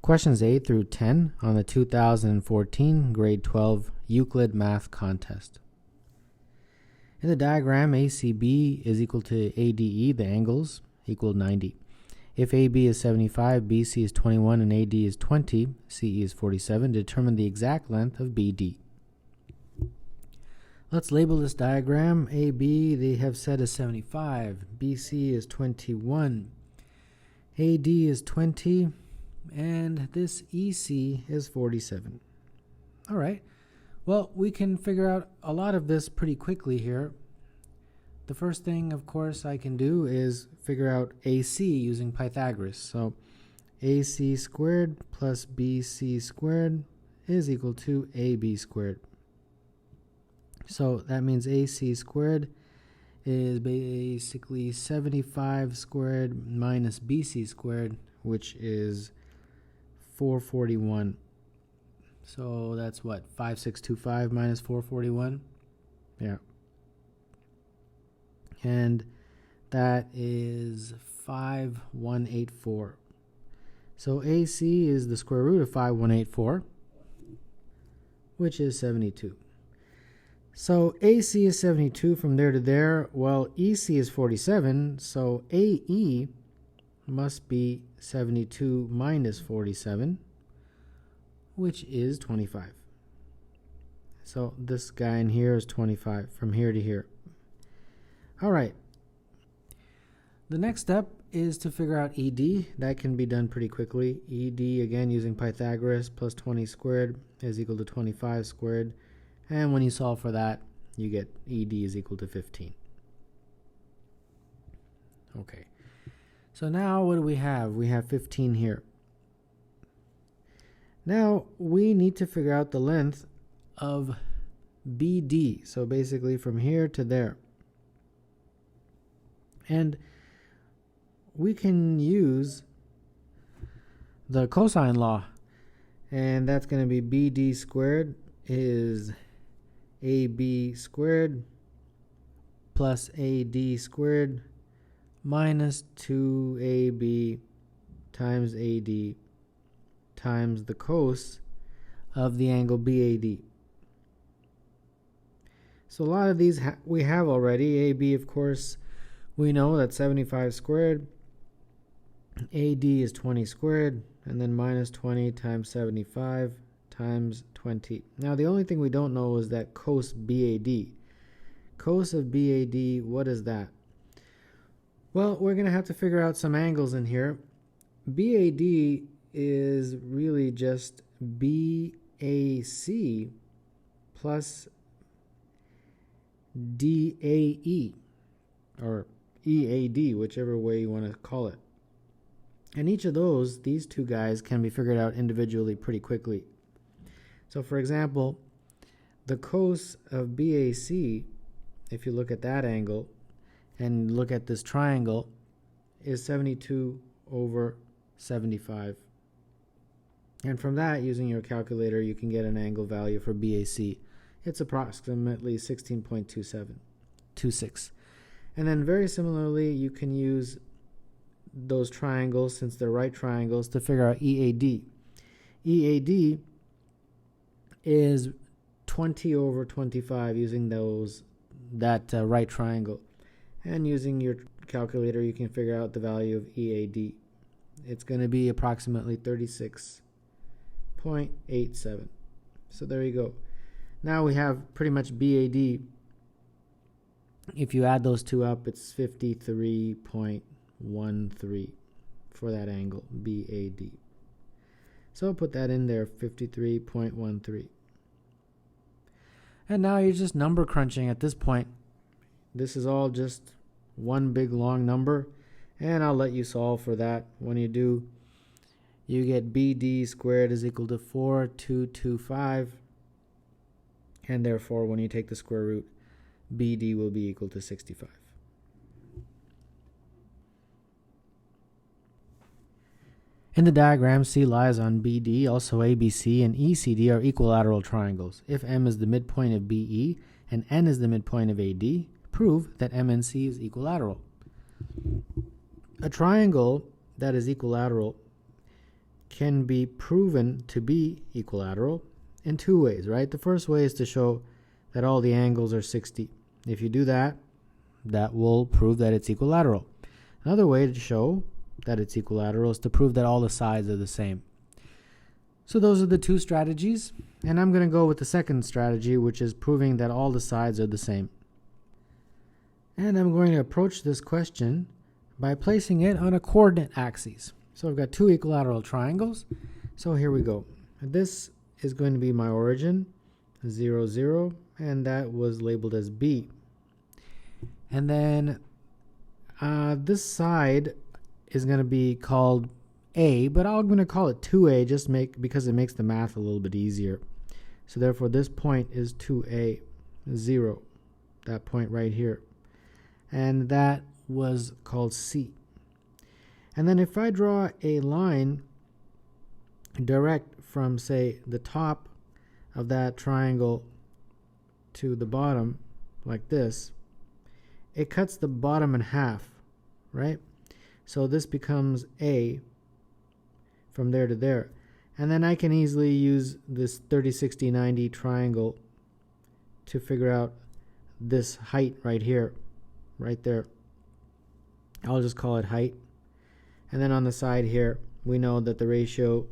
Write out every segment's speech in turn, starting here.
Questions 8 through 10 on the 2014 Grade 12 Euclid Math Contest. In the diagram, ACB is equal to ADE, the angles, equal 90. If AB is 75, BC is 21, and AD is 20, CE is 47, determine the exact length of BD. Let's label this diagram. AB, they have said, is 75. BC is 21. AD is 20. And this EC is 47. All right. Well, we can figure out a lot of this pretty quickly here. The first thing, of course, I can do is figure out AC using Pythagoras. So AC squared plus BC squared is equal to AB squared. So that means AC squared is basically 75 squared minus BC squared, which is 441. So that's what, 5625 minus 441? Yeah. And that is 5184. So AC is the square root of 5184, which is 72. So AC is 72 from there to there. Well, EC is 47, so AE must be 72 minus 47, which is 25. So this guy in here is 25 from here to here. All right. The next step is to figure out ED. That can be done pretty quickly. ED, again, using Pythagoras, plus 20 squared is equal to 25 squared. And when you solve for that, you get ED is equal to 15. Okay. So now what do we have? We have 15 here. Now we need to figure out the length of BD. So basically from here to there. And we can use the cosine law. And that's going to be BD squared is AB squared plus AD squared minus 2AB times AD times the cos of the angle BAD. So a lot of these we have already. AB, of course, we know that's 75 squared. AD is 20 squared, and then minus 20 times 75 times 20. Now the only thing we don't know is that cos BAD. Cos of BAD, what is that? Well, we're going to have to figure out some angles in here. BAD is really just BAC plus DAE, or EAD, whichever way you want to call it. And each of these two guys, can be figured out individually pretty quickly. So for example, the cos of BAC, if you look at that angle, and look at this triangle, is 72 over 75. And from that, using your calculator, you can get an angle value for BAC. It's approximately 16.26. And then very similarly, you can use those triangles, since they're right triangles, to figure out EAD. EAD is 20 over 25 using that right triangle. And using your calculator, you can figure out the value of EAD. It's going to be approximately 36.87. So there you go. Now we have pretty much BAD. If you add those two up, it's 53.13 for that angle, BAD. So put that in there, 53.13. And now you're just number crunching at this point. This is all just one big long number, and I'll let you solve for that. When you do, you get BD squared is equal to 4225, and therefore when you take the square root, BD will be equal to 65. In the diagram, C lies on BD. Also ABC and ECD are equilateral triangles. If M is the midpoint of BE and N is the midpoint of AD, prove that MNC is equilateral. A triangle that is equilateral can be proven to be equilateral in two ways, right? The first way is to show that all the angles are 60. If you do that, that will prove that it's equilateral. Another way to show that it's equilateral is to prove that all the sides are the same. So those are the two strategies, and I'm going to go with the second strategy, which is proving that all the sides are the same. And I'm going to approach this question by placing it on a coordinate axis. So I've got two equilateral triangles. So here we go. This is going to be my origin, 0, 0, and that was labeled as B. And then this side is going to be called A, but I'm going to call it 2A because it makes the math a little bit easier. So therefore this point is 2A, 0, that point right here. And that was called C. And then if I draw a line direct from, say, the top of that triangle to the bottom, like this, it cuts the bottom in half, right? So this becomes A from there to there. And then I can easily use this 30, 60, 90 triangle to figure out this height right here, right there. I'll just call it height. And then on the side here, we know that the ratio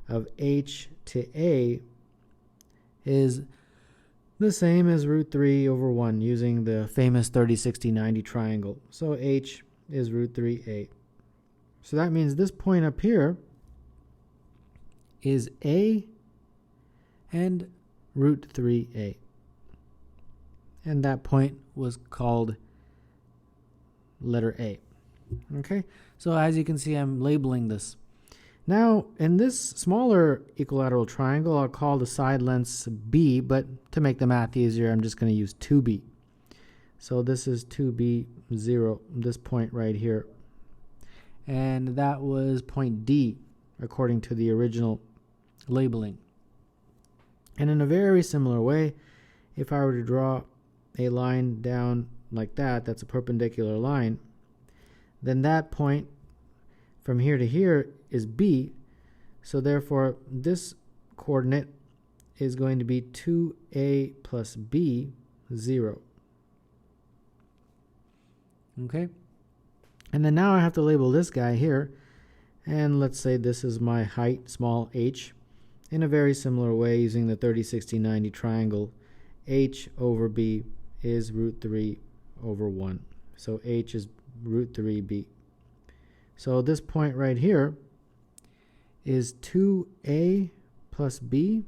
of H to A is the same as root 3 over 1 using the famous 30, 60, 90 triangle. So H is root 3A. So that means this point up here is A and root 3A. And that point was called letter A. Okay, so as you can see, I'm labeling this. Now, in this smaller equilateral triangle, I'll call the side lengths B, but to make the math easier, I'm just going to use 2B. So this is 2B, 0, this point right here. And that was point D, according to the original labeling. And in a very similar way, if I were to draw a line down like that, that's a perpendicular line, then that point from here to here is B. So therefore, this coordinate is going to be 2A plus B, 0. Okay? And then now I have to label this guy here. And let's say this is my height, small h. In a very similar way, using the 30, 60, 90 triangle, h over b is root 3 over 1. So h is root 3b. So this point right here is 2a plus b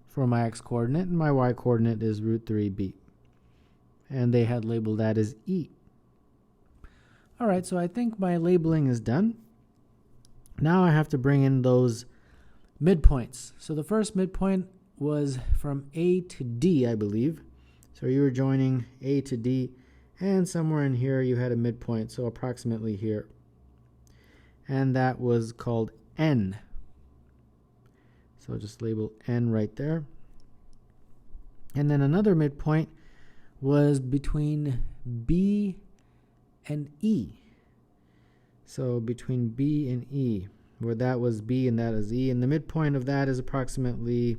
for my x-coordinate, and my y-coordinate is root 3b. And they had labeled that as e. All right, so I think my labeling is done. Now I have to bring in those midpoints. So the first midpoint was from A to D, I believe. So you were joining A to D, and somewhere in here you had a midpoint, so approximately here. And that was called N. So I'll just label N right there. And then another midpoint was between B and E. So between B and E, where that was B and that is E, and the midpoint of that is approximately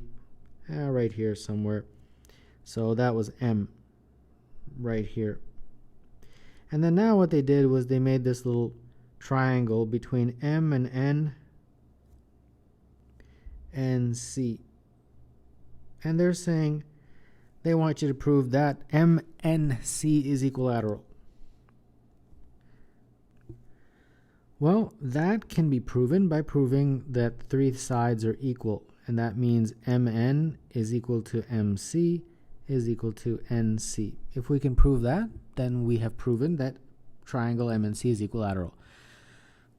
right here somewhere. So that was M right here. And then now what they did was they made this little triangle between M and N and C. And they're saying they want you to prove that MNC is equilateral. Well, that can be proven by proving that three sides are equal, and that means MN is equal to MC is equal to NC. If we can prove that, then we have proven that triangle MNC is equilateral.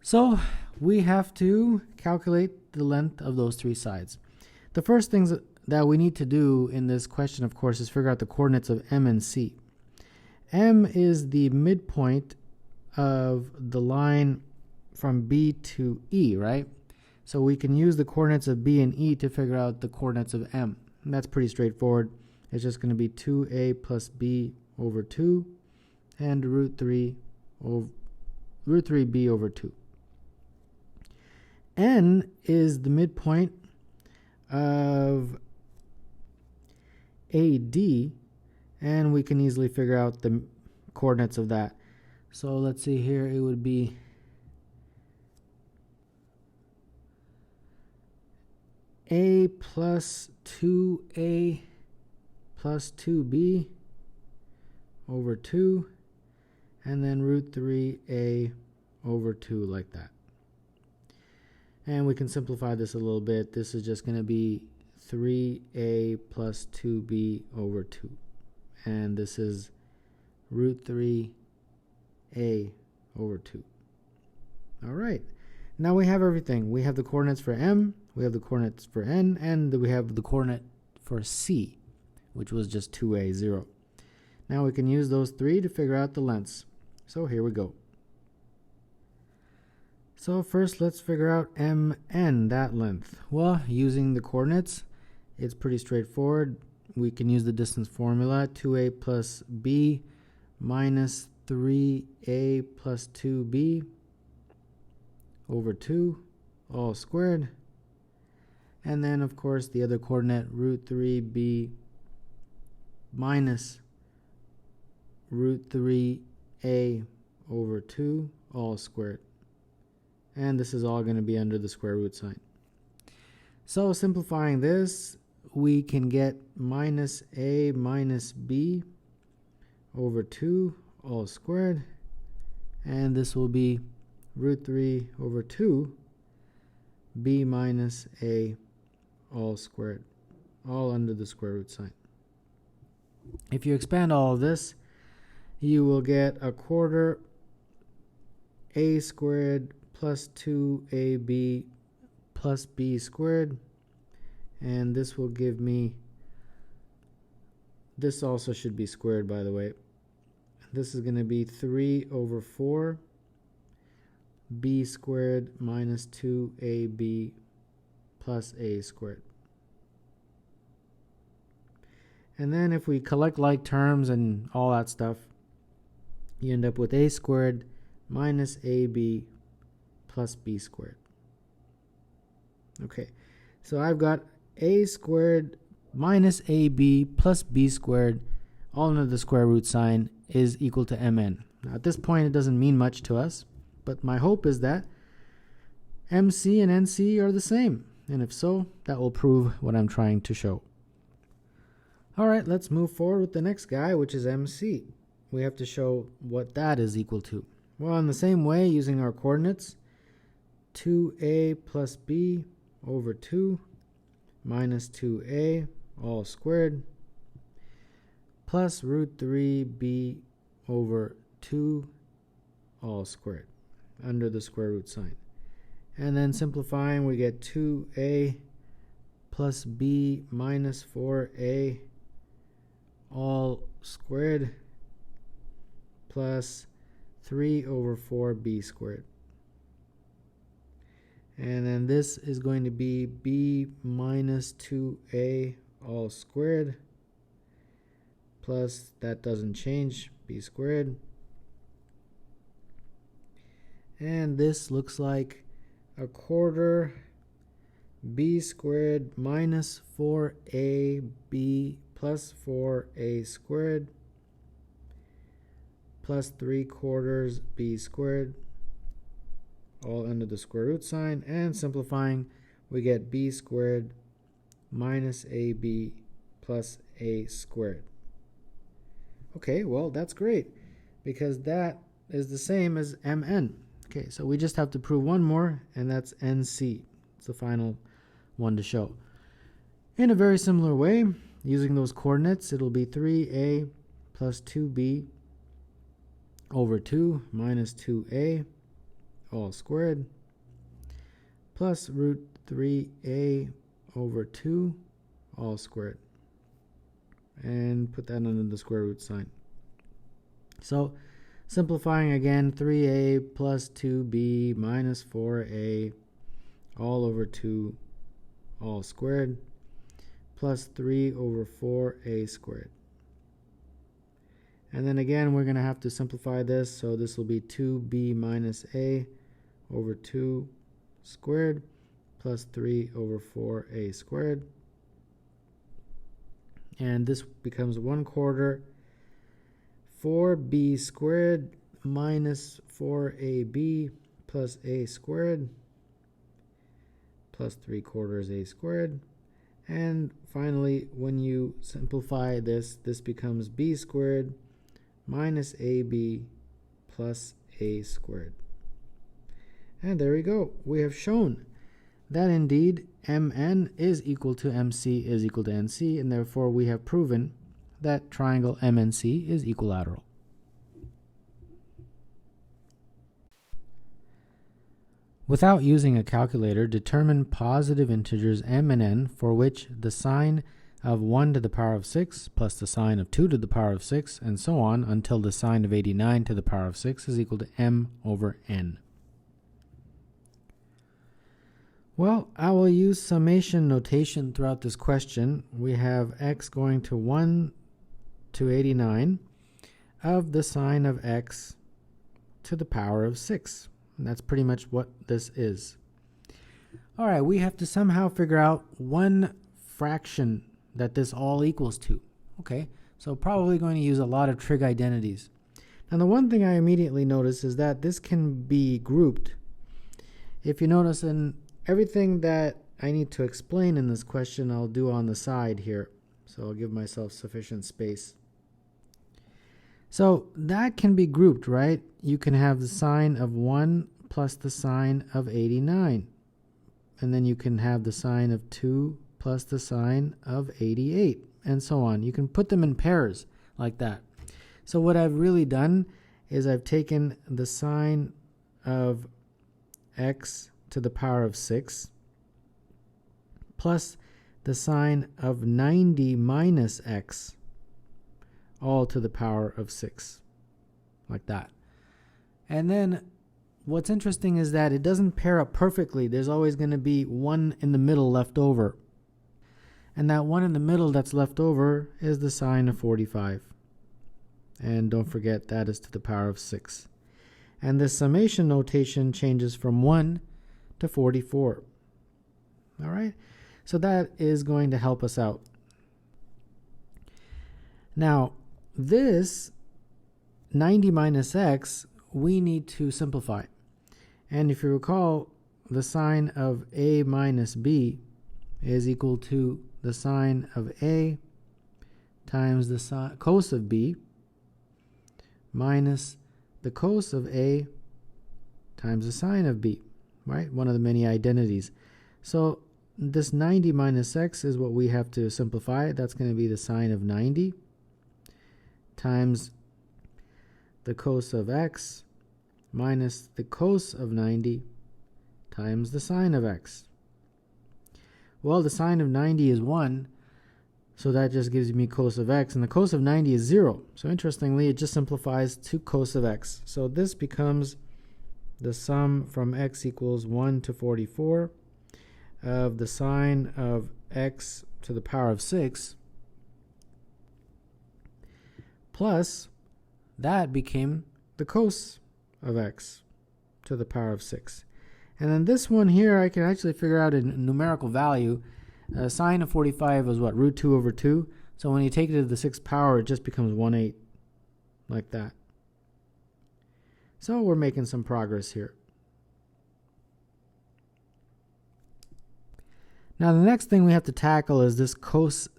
So we have to calculate the length of those three sides. The first things that we need to do in this question, of course, is figure out the coordinates of M and C. M is the midpoint of the line from B to E, right? So we can use the coordinates of B and E to figure out the coordinates of M. And that's pretty straightforward. It's just going to be 2a plus b over 2 and root 3b over 2. n is the midpoint of AD, and we can easily figure out the coordinates of that. So let's see here, it would be A plus 2A plus 2B over 2, and then root 3A over 2, like that. And we can simplify this a little bit. This is just going to be 3A plus 2B over 2. And this is root 3A over 2. All right. Now we have everything. We have the coordinates for M, we have the coordinates for N, and we have the coordinate for C, which was just 2A, 0. Now we can use those three to figure out the lengths. So here we go. So first let's figure out MN, that length. Well, using the coordinates, it's pretty straightforward. We can use the distance formula, 2A plus B minus 3A plus 2B over 2, all squared. And then, of course, the other coordinate, root 3B minus root 3A over 2, all squared. And this is all going to be under the square root sign. So simplifying this, we can get minus A minus B over 2, all squared. And this will be root 3 over 2, B minus A, all squared, all under the square root sign. If you expand all of this, you will get a quarter A squared plus 2AB plus B squared, and this will give me, this also should be squared, by the way. This is going to be 3 over 4 B squared minus 2AB plus A squared. And then if we collect like terms and all that stuff, you end up with A squared minus AB plus B squared. Okay, so I've got A squared minus AB plus B squared, all under the square root sign, is equal to Mn. Now at this point it doesn't mean much to us, but my hope is that MC and NC are the same, and if so, that will prove what I'm trying to show. Alright, let's move forward with the next guy, which is MC. We have to show what that is equal to. Well, in the same way, using our coordinates, 2A plus B over 2 minus 2A, all squared, plus root 3B over 2, all squared, under the square root sign. And then simplifying, we get 2A plus B minus 4A, all squared, plus 3 over 4B squared. And then this is going to be B minus 2A, all squared, plus, that doesn't change, B squared. And this looks like a quarter B squared minus 4AB plus 4A squared plus 3/4 B squared, all under the square root sign. And simplifying, we get B squared minus AB plus A squared. Okay, well, that's great, because that is the same as Mn. Okay, so we just have to prove one more, and that's NC. It's the final one to show. In a very similar way, using those coordinates, it'll be 3A plus 2B over 2 minus 2A, all squared, plus root 3A over 2, all squared. And put that under the square root sign. So simplifying again, 3A plus 2B minus 4A, all over 2, all squared, plus 3 over 4A squared. And then again, we're going to have to simplify this, so this will be 2B minus A over 2 squared plus 3 over 4a squared. And this becomes 1/4 4b squared minus 4ab plus a squared plus 3/4 a squared. And finally, when you simplify this, this becomes b squared minus ab plus a squared. And there we go. We have shown that indeed mn is equal to mc is equal to nc, and therefore we have proven that triangle MNC is equilateral. Without using a calculator, determine positive integers m and n for which the sign of 1 to the power of 6 plus the sign of 2 to the power of 6 and so on until the sign of 89 to the power of 6 is equal to m over n. Well, I will use summation notation throughout this question. We have x going to 1 to 89 of the sign of x to the power of 6. And that's pretty much what this is. All right, we have to somehow figure out one fraction that this all equals to. Okay, so probably going to use a lot of trig identities. Now, the one thing I immediately notice is that this can be grouped. If you notice, in everything that I need to explain in this question, I'll do on the side here. So I'll give myself sufficient space. So that can be grouped, right? You can have the sign of 1 plus the sign of 89. And then you can have the sign of 2 plus the sign of 88, and so on. You can put them in pairs like that. So what I've really done is I've taken the sign of x to the power of 6 plus the sign of 90 minus x all to the power of 6, like that. And then what's interesting is that it doesn't pair up perfectly. There's always going to be one in the middle left over. And that one in the middle that's left over is the sign of 45. And don't forget, that is to the power of 6. And this summation notation changes from 1 to 44. All right? So that is going to help us out. Now, this 90 minus x, we need to simplify. And if you recall, the sign of a minus b is equal to the sign of a times the cos of b minus the cos of a times the sine of b, right? One of the many identities. So this 90 minus x is what we have to simplify. That's going to be the sine of 90 times the cos of x minus the cos of 90 times the sine of x. Well, the sine of 90 is 1, so that just gives me cos of x, and the cos of 90 is 0. So interestingly, it just simplifies to cos of x. So this becomes the sum from x equals 1 to 44 of the sine of x to the power of 6 plus that became the cos of x to the power of 6. And then this one here, I can actually figure out a numerical value. Sine of 45 was what? Root 2 over 2. So when you take it to the 6th power, it just becomes 1/8, like that. So we're making some progress here. Now the next thing we have to tackle is this cos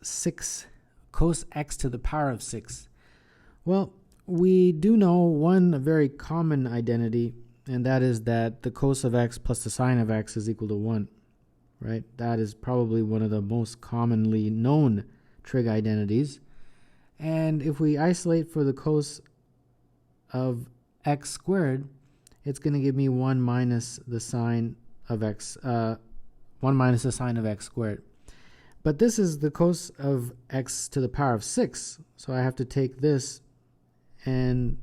x to the power of 6. Well, we do know one very common identity, and that is that the cos of x plus the sine of x is equal to 1, right? That is probably one of the most commonly known trig identities. And if we isolate for the cos of x squared, it's going to give me 1 minus the sine of x, 1 minus the sine of x squared. But this is the cos of x to the power of 6, so I have to take this and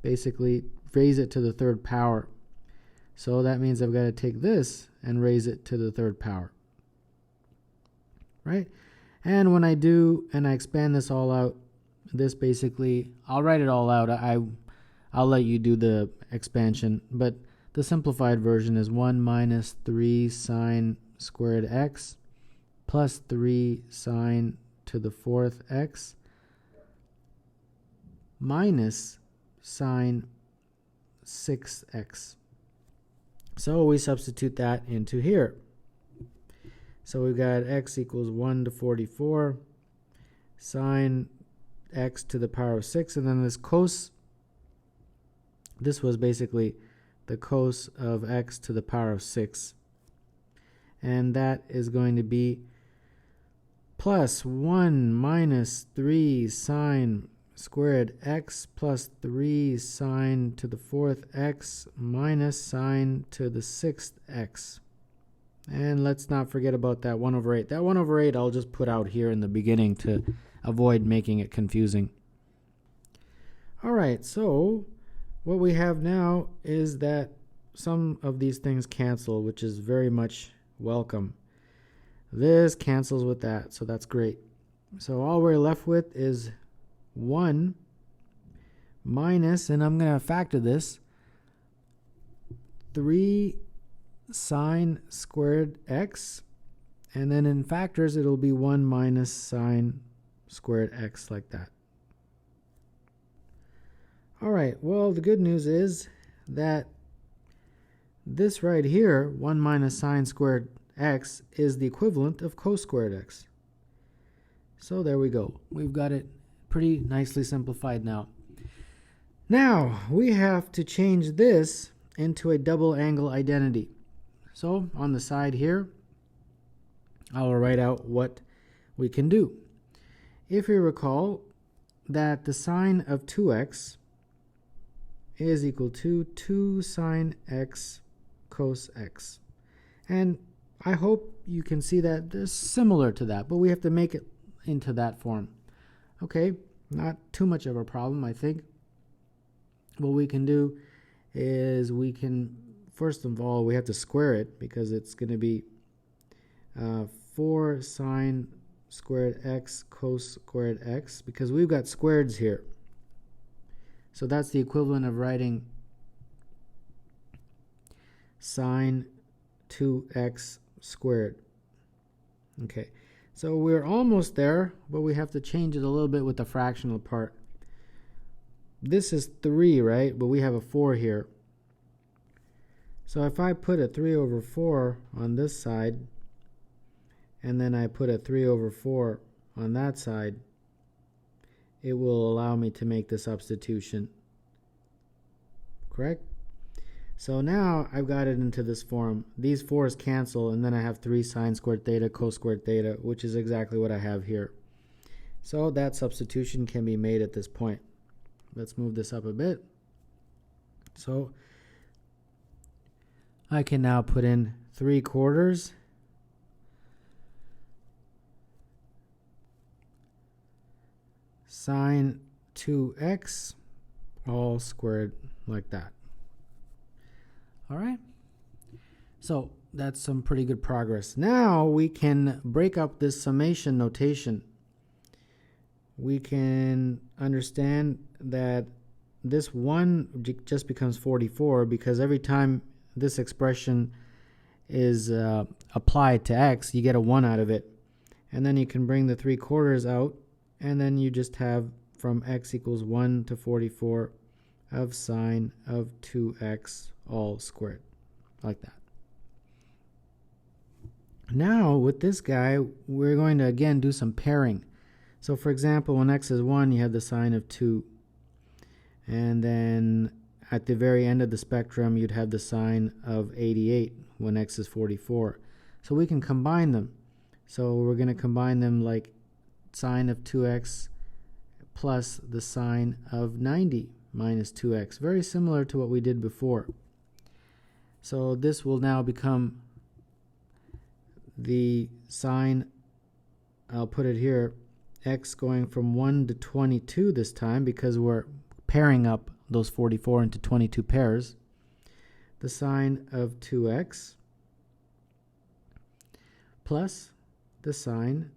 basically raise it to the 3rd power. So that means I've got to take this and raise it to the 3rd power, right? And when I do, and I expand this all out, this basically, I'll write it all out. I'll let you do the expansion, but the simplified version is 1 minus 3 sine squared x plus 3 sine to the fourth x minus sine 6x. So we substitute that into here. So we've got x equals 1 to 44 sine x to the power of 6, and then this cos, this was basically the cos of x to the power of 6, and that is going to be plus 1 minus 3 sine squared x plus 3 sine to the fourth x minus sine to the sixth x. And let's not forget about that 1 over 8. That 1 over 8 I'll just put out here in the beginning to avoid making it confusing. Alright, so what we have now is that some of these things cancel, which is very much welcome. This cancels with that, so that's great. So all we're left with is 1 minus, and I'm going to factor this, 3 sine squared x, and then in factors it'll be 1 minus sine squared x, like that. Alright, well, the good news is that this right here, 1 minus sine squared x, is the equivalent of cos squared x. So there we go. We've got it pretty nicely simplified now. Now we have to change this into a double angle identity. So on the side here, I will write out what we can do. If you recall that the sine of 2x is equal to 2 sine x cos x. And I hope you can see that they're similar to that, but we have to make it into that form. Okay, not too much of a problem, I think. What we can do is we can, first of all, we have to square it, because it's going to be 4 sine squared x cos squared x, because we've got squareds here. So that's the equivalent of writing sine 2x squared. Okay, so we're almost there, but we have to change it a little bit with the fractional part. This is 3, right? But we have a 4 here. So if I put a 3 over 4 on this side, and then I put a 3 over 4 on that side, it will allow me to make the substitution. Correct? So now I've got it into this form. These 4's cancel, and then I have 3 sine squared theta cos squared theta, which is exactly what I have here. So that substitution can be made at this point. Let's move this up a bit. So I can now put in 3/4 sine 2x all squared, like that. All right, so that's some pretty good progress. Now we can break up this summation notation. We can understand that this 1 just becomes 44, because every time this expression is applied to x, you get a 1 out of it. And then you can bring the 3/4 out, and then you just have from x equals 1 to 44 of sine of 2x all squared, like that. Now with this guy, we're going to again do some pairing. So for example, when x is 1, you have the sine of 2. And then at the very end of the spectrum, you'd have the sine of 88 when x is 44. So we can combine them. So we're going to combine them like sine of 2x plus the sine of 90 minus 2x. Very similar to what we did before. So this will now become the sine, I'll put it here, x going from 1 to 22 this time, because we're pairing up those 44 into 22 pairs. The sine of 2x plus the sine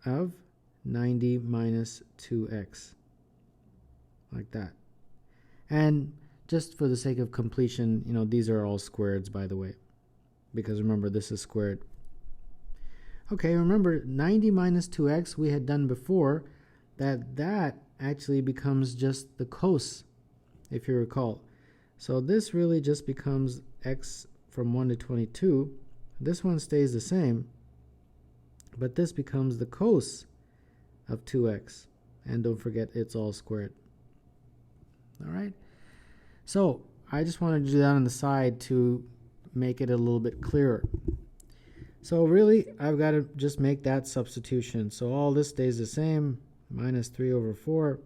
of 90 minus 2x, like that. And just for the sake of completion, these are all squareds, by the way, because remember, this is squared. Okay, remember 90 minus 2x we had done before, that actually becomes just the cos, if you recall. So this really just becomes x from 1 to 22. This one stays the same, but this becomes the cos of 2x. And don't forget, it's all squared. All right? So I just wanted to do that on the side to make it a little bit clearer. So really, I've got to just make that substitution. So all this stays the same, minus 3 over 4.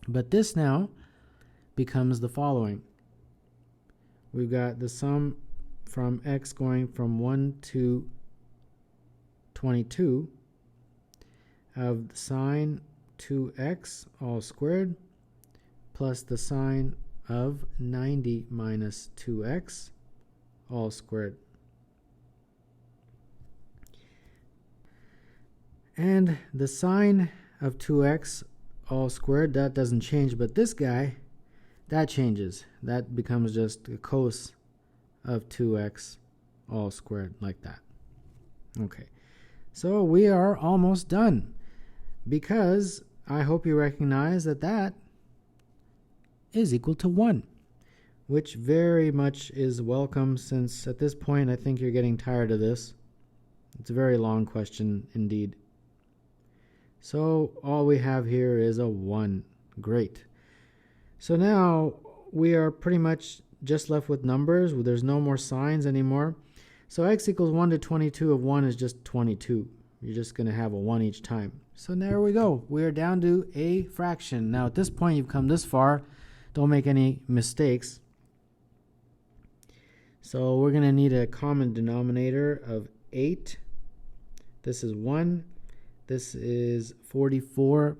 But this now becomes the following. We've got the sum from x going from 1 to 22 of sine 2x all squared plus the sine of 90 minus 2x all squared. And the sine of 2x all squared, that doesn't change, but this guy, that changes. That becomes just a cos of 2x all squared, like that. Okay, so we are almost done, because I hope you recognize that that is equal to 1, which very much is welcome, since at this point I think you're getting tired of this. It's a very long question indeed. So all we have here is a 1. Great. So now we are pretty much just left with numbers. There's no more signs anymore. So x equals 1 to 22 of 1 is just 22. You're just going to have a 1 each time. So there we go. We are down to a fraction. Now at this point you've come this far. Don't make any mistakes. So we're going to need a common denominator of 8. This is 1. This is 44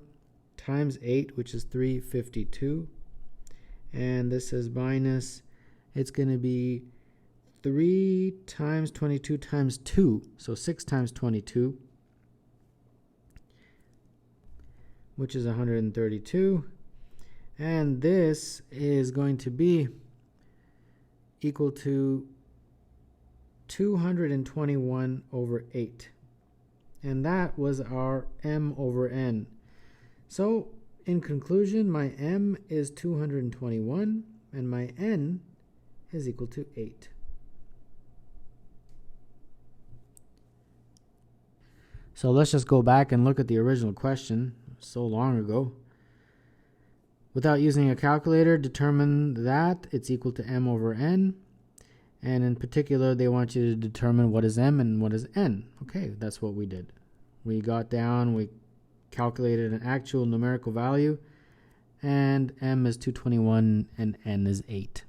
times 8, which is 352. And this is minus, it's going to be 3 times 22 times 2. So 6 times 22, which is 132. And this is going to be equal to 221 over 8. And that was our m over n. So in conclusion, my m is 221 and my n is equal to 8. So let's just go back and look at the original question so long ago. Without using a calculator, determine that it's equal to m over n. And in particular, they want you to determine what is m and what is n. Okay, that's what we did. We got down, we calculated an actual numerical value, and m is 221 and n is 8.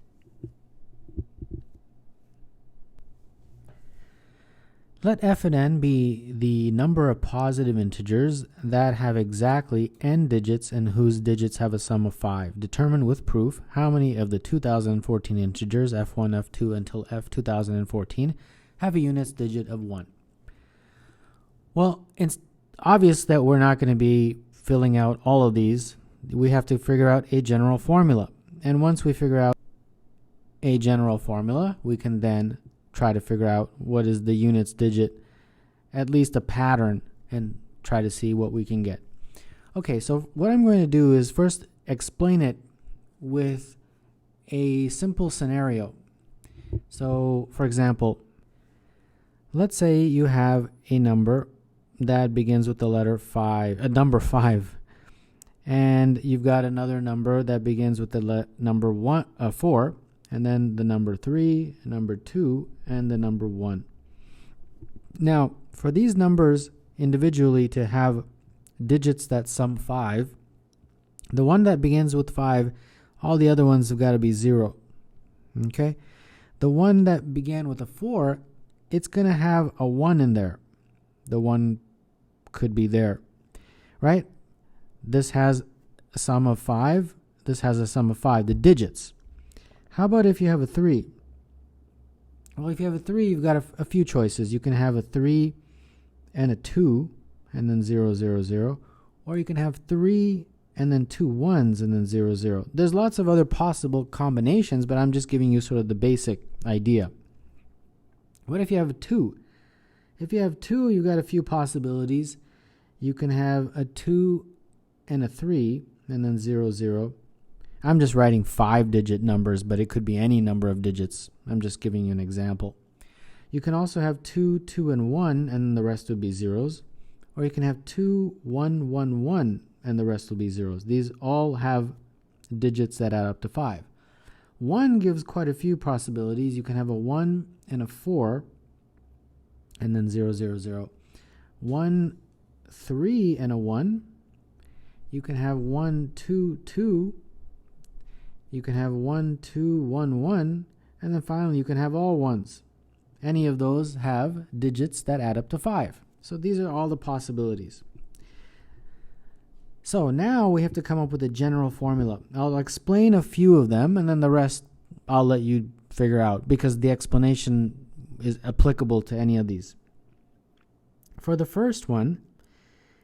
Let f and n be the number of positive integers that have exactly n digits and whose digits have a sum of 5. Determine with proof how many of the 2014 integers f1, f2 until f 2014 have a units digit of 1. Well, it's obvious that we're not going to be filling out all of these. We have to figure out a general formula. And once we figure out a general formula, we can then try to figure out what is the units digit, at least a pattern, and try to see what we can get. Okay, so what I'm going to do is first explain it with a simple scenario. So, for example, let's say you have a number that begins with the letter 5, number 5, and you've got another number that begins with the number 4, and then the number 3, number 2, and the number 1. Now, for these numbers individually to have digits that sum 5, the one that begins with 5, all the other ones have got to be 0. Okay? The one that began with a 4, it's going to have a 1 in there. The 1 could be there, right? This has a sum of 5. This has a sum of 5, the digits. How about if you have a 3? Well, if you have a 3, you've got a few choices. You can have a 3 and a 2, and then 0, 0, 0. Or you can have 3 and then 2 1s, and then 0 0. There's lots of other possible combinations, but I'm just giving you sort of the basic idea. What if you have a 2? If you have 2, you've got a few possibilities. You can have a 2 and a 3, and then 0 0. I'm just writing 5-digit numbers, but it could be any number of digits. I'm just giving you an example. You can also have 2, 2, and 1, and the rest would be zeros. Or you can have 2, 1, 1, 1, and the rest will be zeros. These all have digits that add up to 5. 1 gives quite a few possibilities. You can have a 1 and a 4, and then 0, 0, 0. 1, 3, and a 1. You can have 1, 2, 2. You can have 1, 2, 1, 1. And then finally, you can have all 1s. Any of those have digits that add up to 5. So these are all the possibilities. So now we have to come up with a general formula. I'll explain a few of them, and then the rest I'll let you figure out, because the explanation is applicable to any of these. For the first one,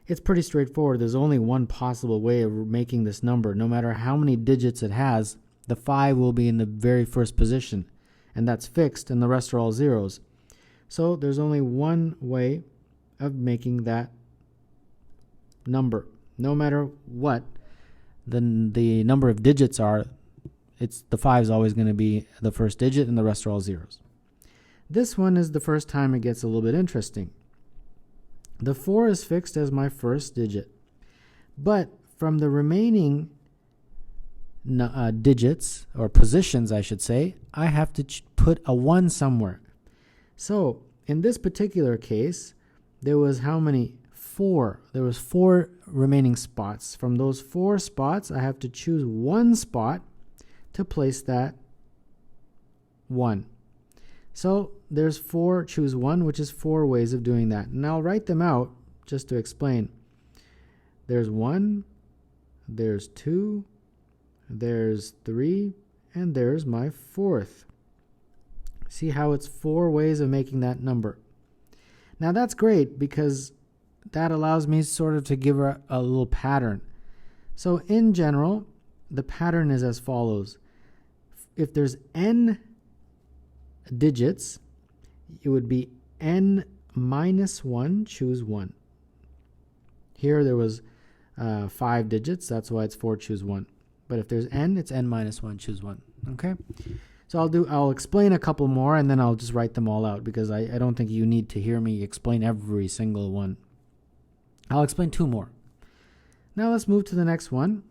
it's pretty straightforward. There's only one possible way of making this number. No matter how many digits it has, the 5 will be in the very first position, and that's fixed, and the rest are all zeros. So there's only one way of making that number. No matter what the number of digits are, the 5 is always going to be the first digit, and the rest are all zeros. This one is the first time it gets a little bit interesting. The 4 is fixed as my first digit, but from the remaining digits, or positions I should say, I have to put a 1 somewhere. So in this particular case, there was how many? 4. There was 4 remaining spots. From those 4 spots, I have to choose 1 spot to place that 1. So there's 4, choose 1, which is 4 ways of doing that. And I'll write them out just to explain. There's 1, there's 2, there's 3, and there's my 4th. See how it's 4 ways of making that number. Now that's great, because that allows me sort of to give her a little pattern. So in general, the pattern is as follows. If there's n digits, it would be n minus 1, choose 1. Here there was 5 digits, that's why it's 4, choose 1. But if there's n, it's n minus 1, choose 1. Okay? So I'll explain a couple more, and then I'll just write them all out, because I don't think you need to hear me explain every single one. I'll explain 2 more. Now let's move to the next one.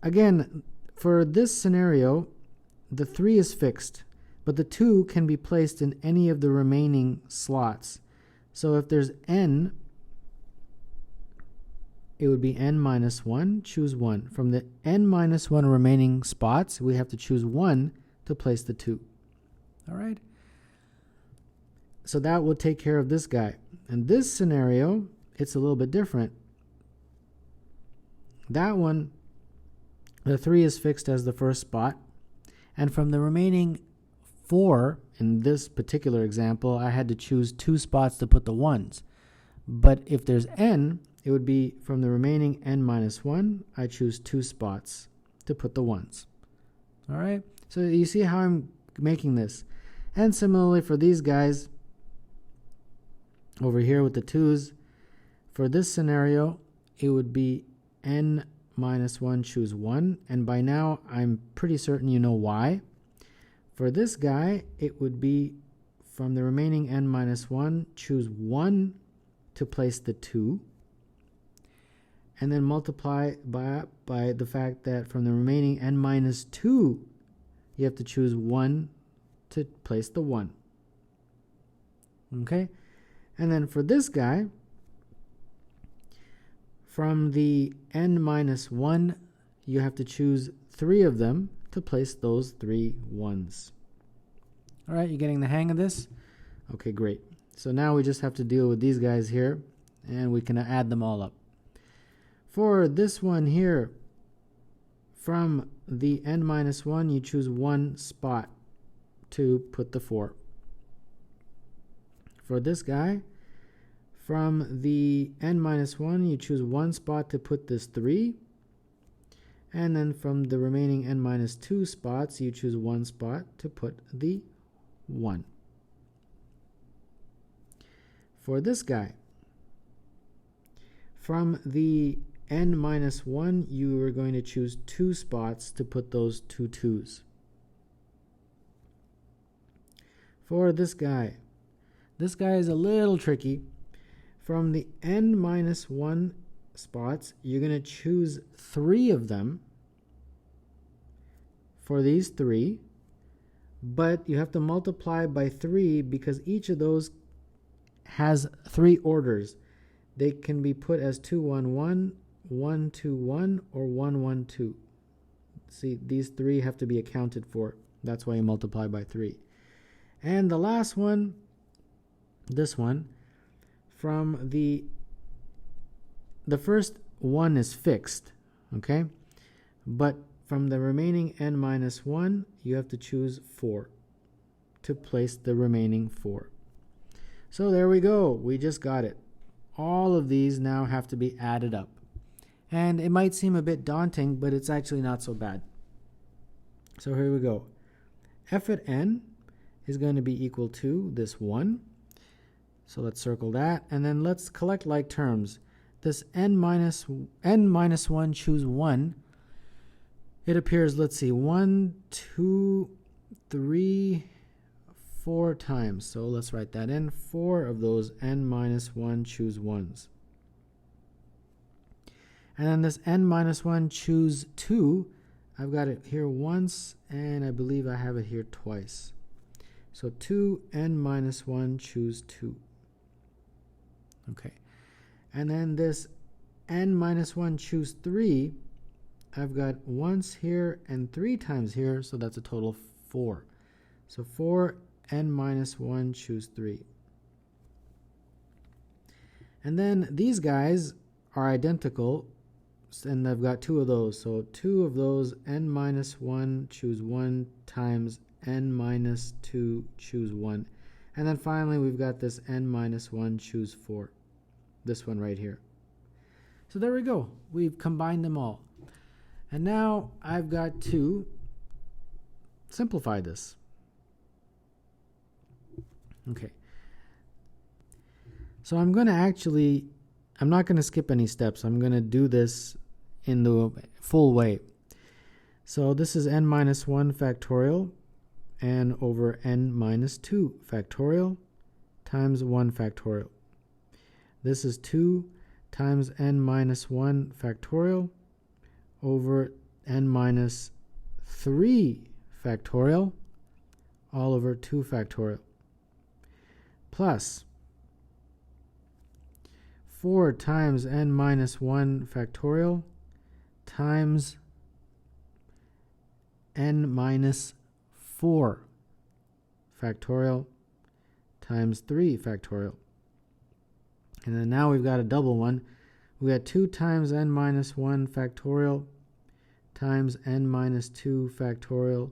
Again, for this scenario, the 3 is fixed, but the 2 can be placed in any of the remaining slots. So if there's n, it would be n minus 1, choose 1. From the n minus 1 remaining spots, we have to choose 1 to place the 2. All right? So that will take care of this guy. In this scenario, it's a little bit different. That one, the 3 is fixed as the first spot. And from the remaining 4, in this particular example, I had to choose 2 spots to put the 1s. But if there's n, it would be from the remaining n minus 1, I choose 2 spots to put the 1s. All right? So you see how I'm making this. And similarly for these guys, over here with the 2s, for this scenario, it would be n minus 1, choose 1. And by now, I'm pretty certain you know why. For this guy, it would be from the remaining n minus 1, choose 1 to place the 2. And then multiply by the fact that from the remaining n minus 2, you have to choose 1 to place the 1. Okay? And then for this guy, from the n minus 1, you have to choose 3 of them to place those 3 1s. All right, you getting the hang of this? Okay, great. So now we just have to deal with these guys here, and we can add them all up. For this one here, from the n minus 1, you choose 1 spot to put the 4. For this guy, from the n minus 1, you choose 1 spot to put this 3. And then from the remaining n minus 2 spots, you choose one spot to put the 1. For this guy, from the n minus 1, you are going to choose 2 spots to put those 2 2's. For this guy is a little tricky. From the n minus 1 spots, you're going to choose 3 of them for these 3, but you have to multiply by 3 because each of those has 3 orders. They can be put as 2 1 1, 1 2 1, or 1 1 2. See, these 3 have to be accounted for. That's why you multiply by 3. And the last one, this one, from the first 1 is fixed, okay? But from the remaining n minus 1, you have to choose 4 to place the remaining 4. So there we go. We just got it. All of these now have to be added up. And it might seem a bit daunting, but it's actually not so bad. So here we go. F at n is going to be equal to this 1. So let's circle that. And then let's collect like terms. This n minus 1, choose 1. It appears, let's see, 1, 2, 3, 4 times. So let's write that in. 4 of those n minus 1 choose 1s. And then this n minus 1 choose 2. I've got it here once, and I believe I have it here twice. So 2 n minus 1 choose 2. Okay. And then this n minus 1 choose 3. I've got once here and 3 times here, so that's a total of 4. So 4 n minus 1 choose 3. And then these guys are identical, and I've got 2 of those. So 2 of those n minus 1 choose 1 times n minus 2 choose 1. And then finally we've got this n minus 1 choose 4. This one right here. So there we go. We've combined them all. And now I've got to simplify this. Okay. So I'm not going to skip any steps. I'm going to do this in the full way. So this is n minus 1 factorial n over n minus 2 factorial times 1 factorial. This is 2 times n minus 1 factorial over n minus 3 factorial all over 2 factorial plus 4 times n minus 1 factorial times n minus 4 factorial times 3 factorial. And then now we've got a double one. We got 2 times n minus 1 factorial times n minus 2 factorial.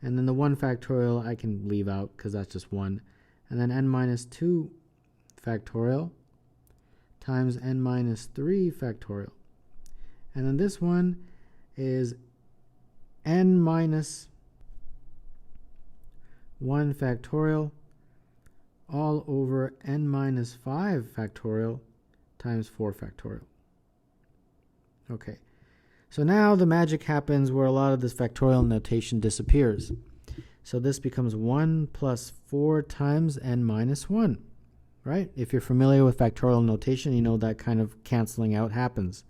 And then the 1 factorial I can leave out because that's just 1. And then n minus 2 factorial times n minus 3 factorial. And then this one is n minus 1 factorial all over n minus 5 factorial times 4 factorial. Okay, so now the magic happens where a lot of this factorial notation disappears. So this becomes 1 plus 4 times n minus 1, right? If you're familiar with factorial notation, you know that kind of canceling out happens.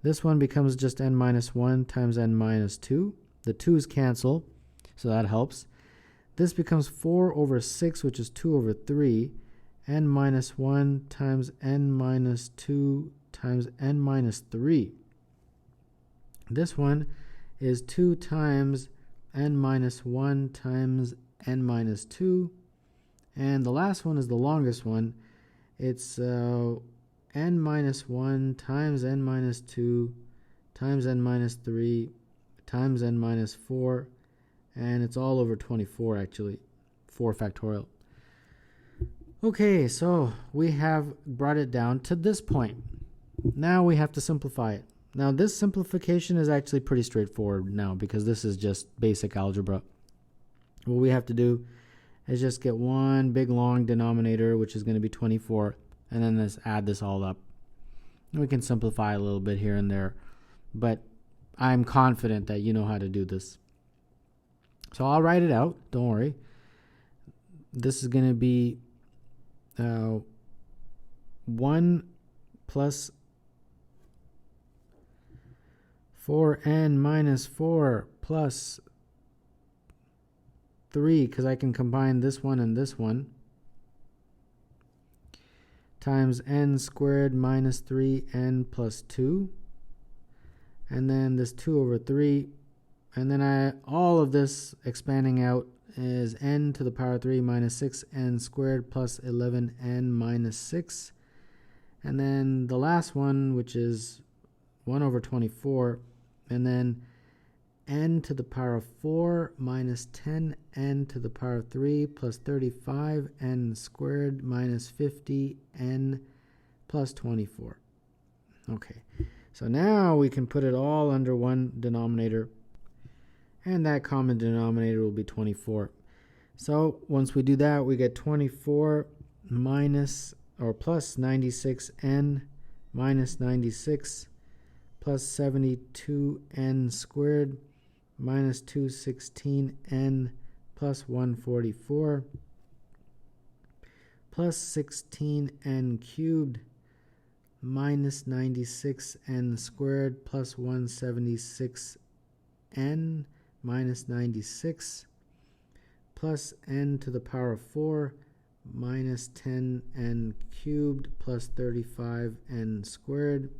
This one becomes just n minus 1 times n minus 2. The 2's cancel, so that helps. This becomes 4 over 6, which is 2 over 3, n minus 1 times n minus 2 times n minus 3. This one is 2 times n minus 1 times n minus 2. And the last one is the longest one. It's n minus 1 times n minus 2 times n minus 3 times n minus 4. And it's all over 24 actually, 4 factorial. Okay, so we have brought it down to this point. Now we have to simplify it. Now this simplification is actually pretty straightforward now because this is just basic algebra. What we have to do is just get one big long denominator, which is going to be 24, and then let's add this all up. We can simplify a little bit here and there, but I'm confident that you know how to do this. So I'll write it out, don't worry. This is going to be 1 plus 4n minus 4 plus 3, because I can combine this one and this one, times n squared minus 3n plus 2, and then this 2 over 3, and then all of this expanding out is n to the power 3 minus 6n squared plus 11n minus 6, and then the last one, which is 1 over 24, and then n to the power of 4 minus 10n to the power of 3 plus 35n squared minus 50n plus 24. Okay, so now we can put it all under one denominator, and that common denominator will be 24. So once we do that, we get 24 minus or plus 96n minus 96 plus 72n squared minus 216n plus 144 plus 16n cubed minus 96n squared plus 176n minus 96 plus n to the power of 4 minus 10n cubed plus 35n squared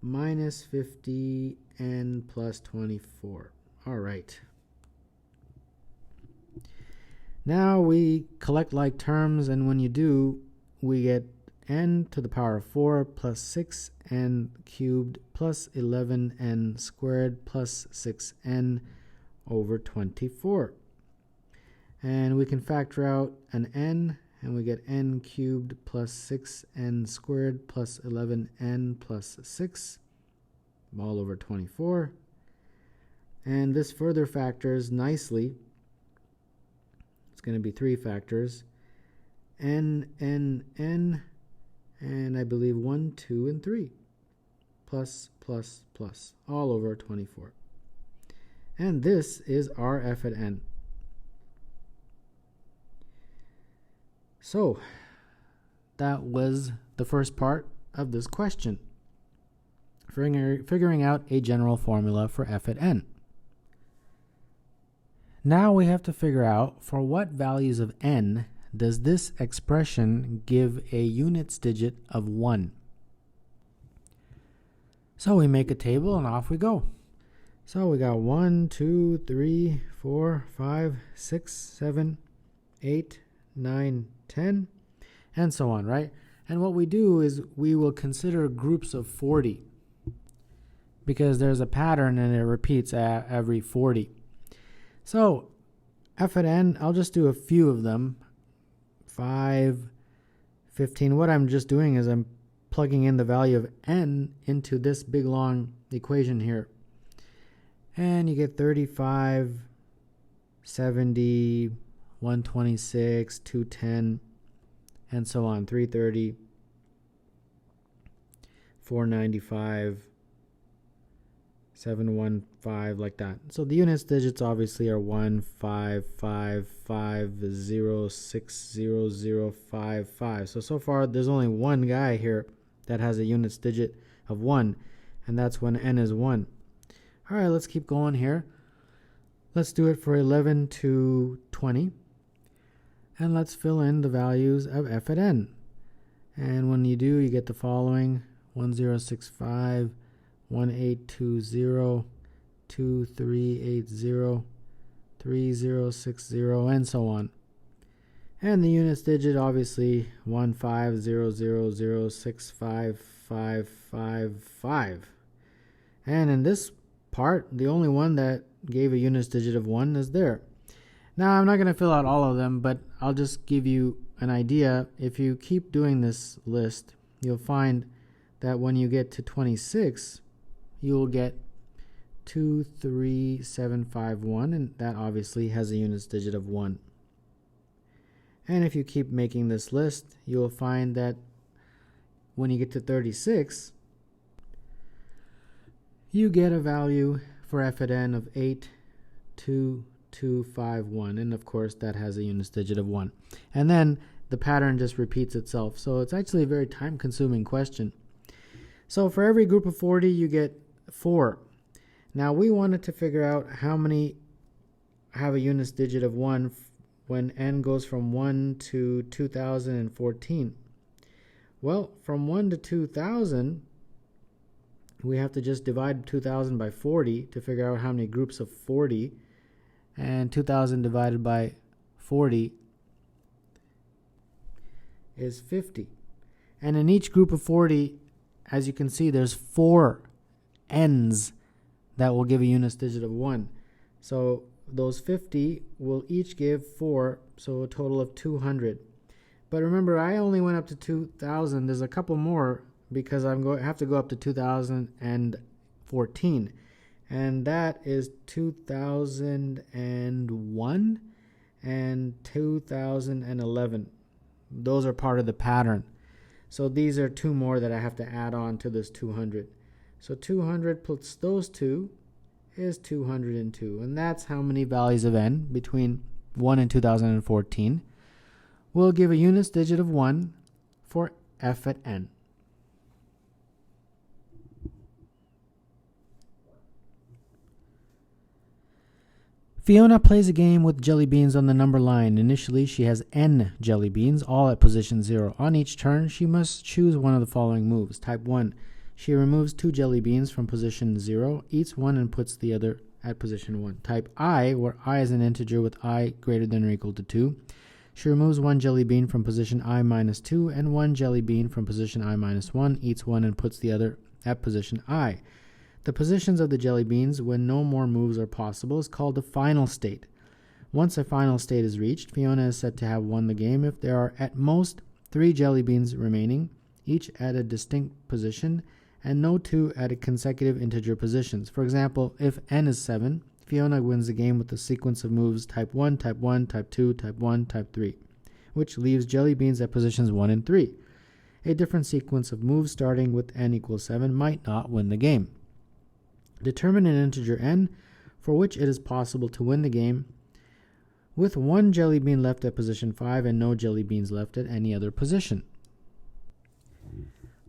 minus 50n plus 24. All right. Now we collect like terms, and when you do, we get n to the power of 4 plus 6n cubed plus 11n squared plus 6n over 24. And we can factor out an n, and we get n cubed plus 6n squared plus 11n plus 6 all over 24. And this further factors nicely. It's going to be 3 factors. N, and I believe 1, 2, and 3. Plus, plus, plus, all over 24. And this is our f at n. So, that was the first part of this question. Figuring out a general formula for f at n. Now we have to figure out for what values of n does this expression give a units digit of 1. So we make a table and off we go. So we got 1, 2, 3, 4, 5, 6, 7, 8, 9, 10, and so on, right? And what we do is we will consider groups of 40 because there's a pattern and it repeats every 40. So f at n, I'll just do a few of them. 5, 15. What I'm just doing is I'm plugging in the value of n into this big long equation here. And you get 35, 70, 126, 210, and so on. 330, 495, 715, like that. So the units digits obviously are 1, 5, 5, 5, 0, 6, 0, 0, 5, 5. So far there's only one guy here that has a units digit of 1, and that's when n is 1. All right, let's keep going here. Let's do it for 11 to 20. And let's fill in the values of f at n. And when you do, you get the following: 1065, 1820, 2380, 3060, and so on. And the units digit, obviously, 1500655555. And in this part, the only one that gave a units digit of 1 is there. Now, I'm not going to fill out all of them, but I'll just give you an idea. If you keep doing this list, you'll find that when you get to 26, you'll get 23751, and that obviously has a units digit of 1. And if you keep making this list, you'll find that when you get to 36, you get a value for f at n of 82251, and of course that has a units digit of 1. And then the pattern just repeats itself. So it's actually a very time-consuming question. So for every group of 40, you get 4. Now we wanted to figure out how many have a units digit of 1 when n goes from 1 to 2014. Well, from 1 to 2000, we have to just divide 2000 by 40 to figure out how many groups of 40, and 2000 divided by 40 is 50. And in each group of 40, as you can see, there's 4 n's that will give a units digit of 1. So those 50 will each give 4, so a total of 200. But remember, I only went up to 2000. There's a couple more because I have to go up to 2014. And that is 2001 and 2011. Those are part of the pattern. So these are 2 more that I have to add on to this 200. So 200 plus those 2 is 202. And that's how many values of n between 1 and 2014 will give a units digit of 1 for f at n. Fiona plays a game with jelly beans on the number line. Initially, she has n jelly beans, all at position 0. On each turn, she must choose one of the following moves. Type 1. She removes 2 jelly beans from position 0, eats one and puts the other at position 1. Type I, where I is an integer with I greater than or equal to 2. She removes 1 jelly bean from position I minus 2 and 1 jelly bean from position I minus 1, eats one and puts the other at position I. The positions of the jelly beans when no more moves are possible is called the final state. Once a final state is reached, Fiona is said to have won the game if there are at most 3 jelly beans remaining, each at a distinct position, and no 2 at a consecutive integer positions. For example, if n is 7, Fiona wins the game with a sequence of moves type 1, type 1, type 2, type 1, type 3, which leaves jelly beans at positions 1 and 3. A different sequence of moves starting with n equals 7 might not win the game. Determine an integer n for which it is possible to win the game with 1 jelly bean left at position 5 and no jelly beans left at any other position.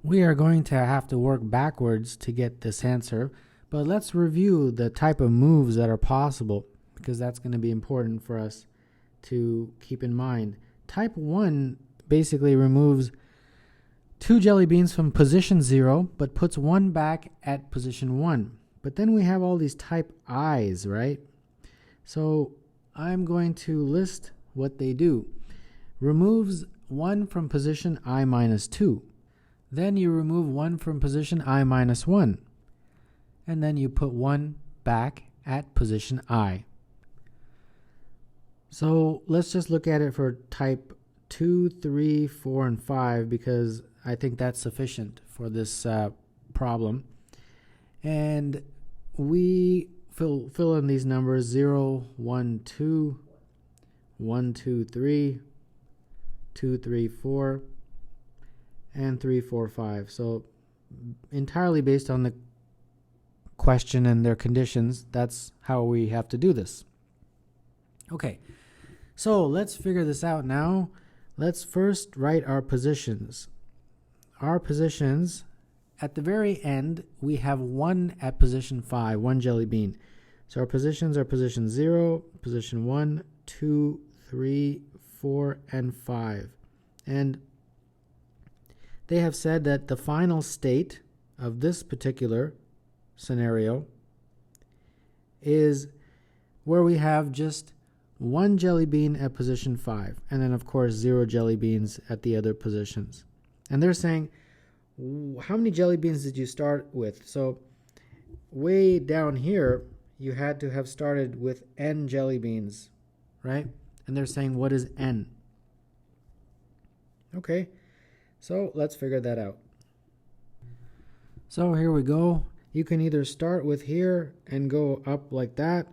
We are going to have to work backwards to get this answer, but let's review the type of moves that are possible because that's going to be important for us to keep in mind. Type 1 basically removes 2 jelly beans from position 0 but puts 1 back at position 1. But then we have all these type I's, right? So I'm going to list what they do. Removes 1 from position I minus 2. Then you remove 1 from position I minus 1. And then you put 1 back at position I. So let's just look at it for type 2, 3, 4, and 5 because I think that's sufficient for this problem. And we fill in these numbers 0, 1, 2, 1, 2, 3, 2, 3, 4, and 3, 4, 5. So entirely based on the question and their conditions, that's how we have to do this. Okay, so let's figure this out now. Let's first write our positions. Our positions, at the very end, we have 1 at position 5, 1 jelly bean. So our positions are position 0, position 1, 2, 3, 4, and 5. And they have said that the final state of this particular scenario is where we have just 1 jelly bean at position 5, and then of course 0 jelly beans at the other positions. And they're saying, how many jelly beans did you start with? So way down here, you had to have started with n jelly beans, right? And they're saying, what is n? Okay, so let's figure that out. So here we go. You can either start with here and go up like that,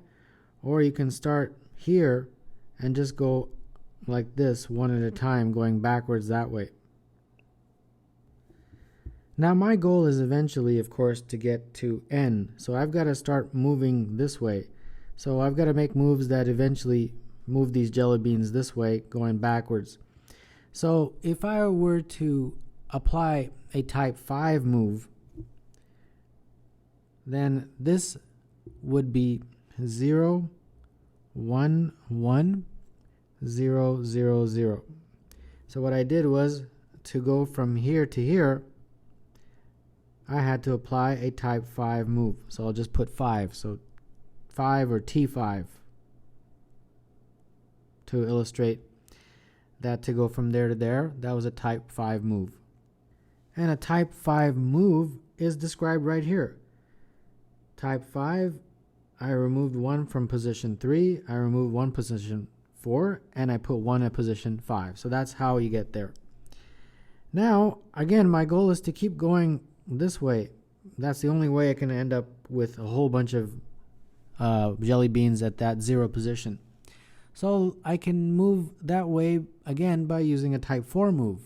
or you can start here and just go like this one at a time, going backwards that way. Now my goal is eventually, of course, to get to n. So I've got to start moving this way. So I've got to make moves that eventually move these jelly beans this way, going backwards. So if I were to apply a type 5 move, then this would be 0, 1, 1, 0, 0, 0. So what I did was, to go from here to here, I had to apply a type 5 move. So I'll just put 5. So 5 or T5 to illustrate that. To go from there to there, that was a type 5 move. And a type 5 move is described right here. Type 5, I removed 1 from position 3, I removed 1 position 4, and I put 1 at position 5. So that's how you get there. Now, again, my goal is to keep going this way. That's the only way I can end up with a whole bunch of jelly beans at that 0 position. So I can move that way again by using a type 4 move.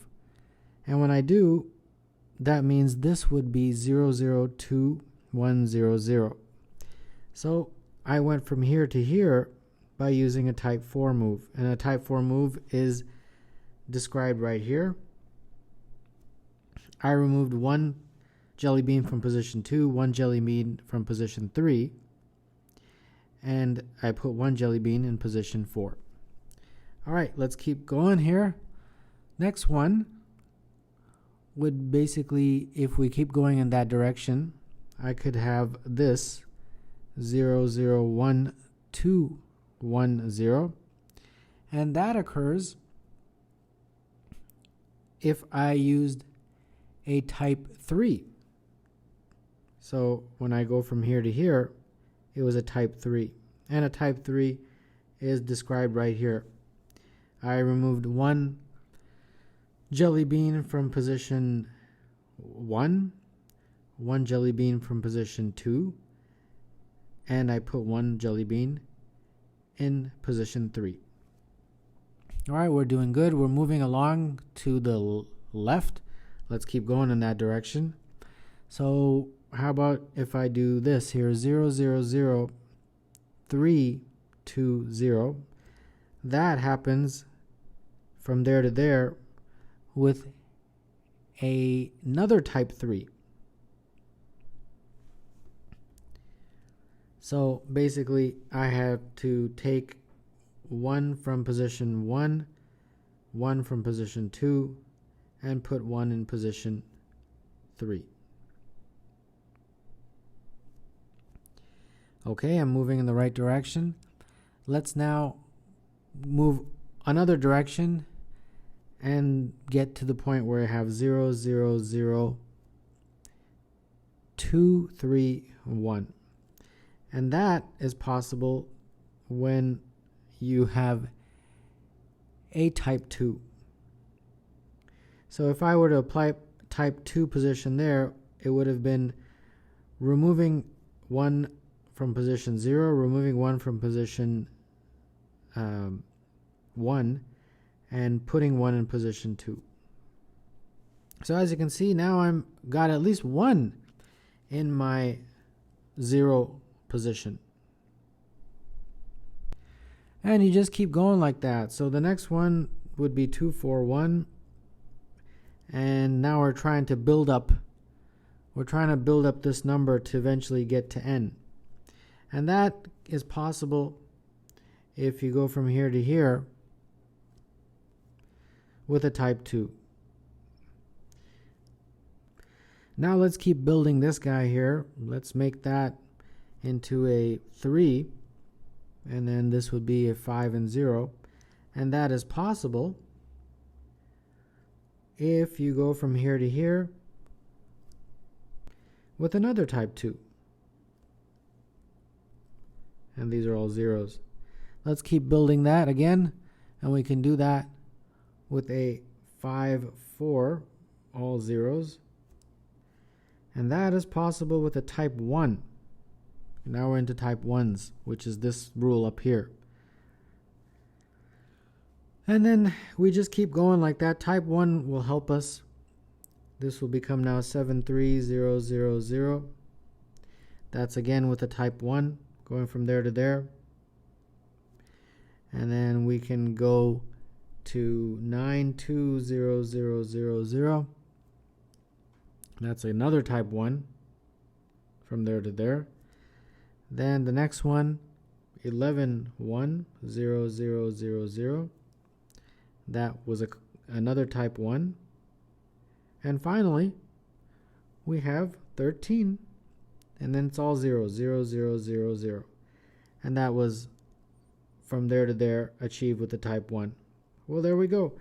And when I do, that means this would be 0, 0, 2, 1, 0, 0. So I went from here to here by using a type 4 move. And a type 4 move is described right here. I removed 1 jelly bean from position 2, 1 jelly bean from position 3, and I put 1 jelly bean in position 4. All right, let's keep going here. Next one would basically, if we keep going in that direction, I could have this 0, 0, 1, 2, 1, 0, and that occurs if I used a type 3. So when I go from here to here, it was a type 3. And a type 3 is described right here. I removed 1 jelly bean from position 1, 1 jelly bean from position 2, and I put 1 jelly bean in position 3. All right, we're doing good. We're moving along to the left. Let's keep going in that direction. So how about if I do this here, 0, 0, 0, 3, 2, 0. That happens from there to there with another type 3. So basically I have to take 1 from position 1, 1 from position 2, and put 1 in position 3. Okay, I'm moving in the right direction. Let's now move another direction and get to the point where I have 0, 0, 0, 2, 3, 1. And that is possible when you have a type 2. So if I were to apply type 2 position there, it would have been removing 1 from position 0, removing 1 from position 1, and putting 1 in position 2. So as you can see, now I'm got at least 1 in my 0 position. And you just keep going like that. So the next one would be 2, 4, 1. And now we're trying to build up. We're trying to build up this number to eventually get to n. And that is possible if you go from here to here with a type 2. Now let's keep building this guy here. Let's make that into a 3. And then this would be a 5 and 0. And that is possible if you go from here to here with another type 2. And these are all zeros. Let's keep building that again, and we can do that with a 5, 4, all zeros. And that is possible with a type 1. Now we're into type 1s, which is this rule up here. And then we just keep going like that. Type 1 will help us. This will become now 73000. That's again with a type 1, going from there to there. And then we can go to 920000. That's another type 1 from there to there. Then the next one, 111000. That was another type 1. And finally, we have 13. And then it's all 0, 0, 0, 0, 0. And that was from there to there, achieved with the type 1. Well, there we go.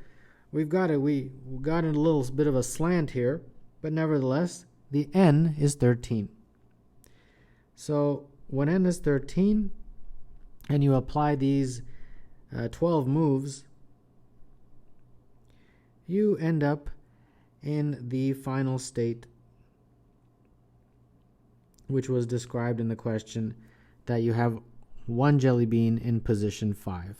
We've got it. We got in a little bit of a slant here, but nevertheless, the n is 13. So when n is 13, and you apply these 12 moves, you end up in the final state, which was described in the question, that you have one jelly bean in position 5.